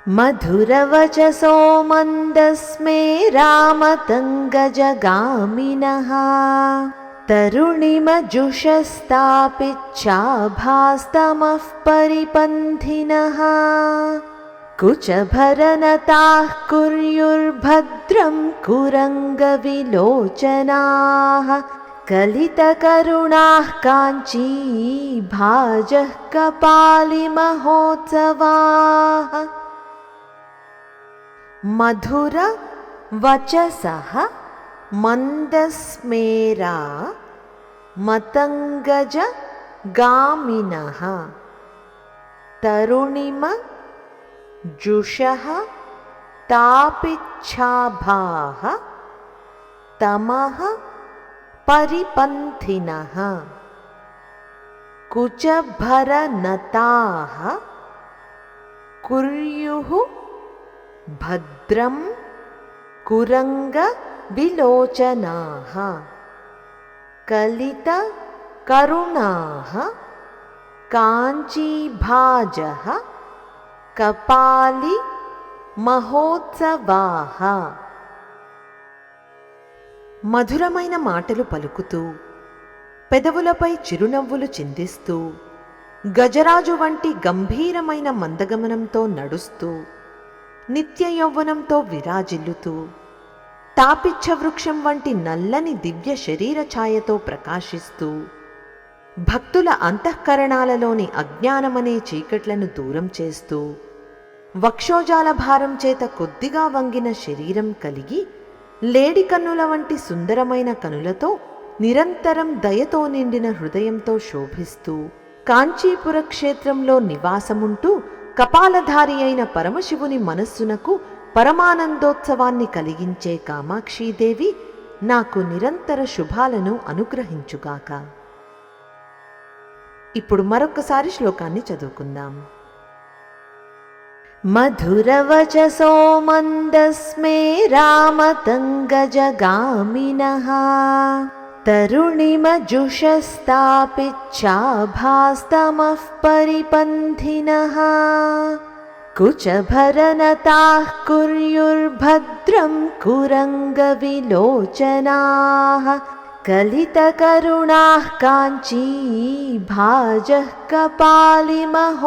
मधुरवचसो मन्दस्मेरामतङ्गजगामिनः तरुणिमजुषस्तापिच्छाभास्तमः परिपन्थिनः कुचभरनताः कुर्युर्भद्रं कुरङ्गविलोचनाः कलितकरुणाः काञ्चीभाजः कपालिमहोत्सवाः। मधुरवचसः मन्दस्मेरा मतङ्गजगामिनः तरुणिमजुषः तापिच्छाभाः तमः परिपन्थिनः कुचभरनताः कुर्युः भद्रं कुरङ्गविलोचनाः कलितकरुणाः काञ्चीभाजः कपालिमहोत्सवाः। మధురమైన మాటలు పలుకుతూ పెదవులపై చిరునవ్వులు చిందిస్తూ గజరాజు వంటి గంభీరమైన మందగమనంతో నడుస్తూ నిత్య యౌవనంతో విరాజిల్లుతూ తాపిచ్చ వృక్షం వంటి నల్లని దివ్య శరీర ఛాయతో ప్రకాశిస్తూ భక్తుల అంతఃకరణాలలోని అజ్ఞానమనే చీకట్లను దూరం చేస్తూ వక్షోజాల భారం చేత కొద్దిగా వంగిన శరీరం కలిగి లేడి కన్నుల వంటి సుందరమైన కనులతో నిరంతరం దయతో నిండిన హృదయంతో శోభిస్తూ కాంచీపుర క్షేత్రంలో నివాసముంటూ కపాలధారి అయిన పరమశివుని మనస్సునకు పరమానందోత్సవాన్ని కలిగించే కామాక్షీదేవి నాకు నిరంతర శుభాలను అనుగ్రహించుగాక. ఇప్పుడు మరొకసారి శ్లోకాన్ని చదువుకుందాం. మధురవచసో మందస్మేరామతంగజగామినః తరుణిమజుషస్తాపిచ్ఛాభాస్తమః పరిపన్థినః కుచభరనతాః కుర్యుర్భద్రం కురంగవిలోచనాః కలితకరుణాః కాంచీభాజః కపాలిమహోత్సవాః.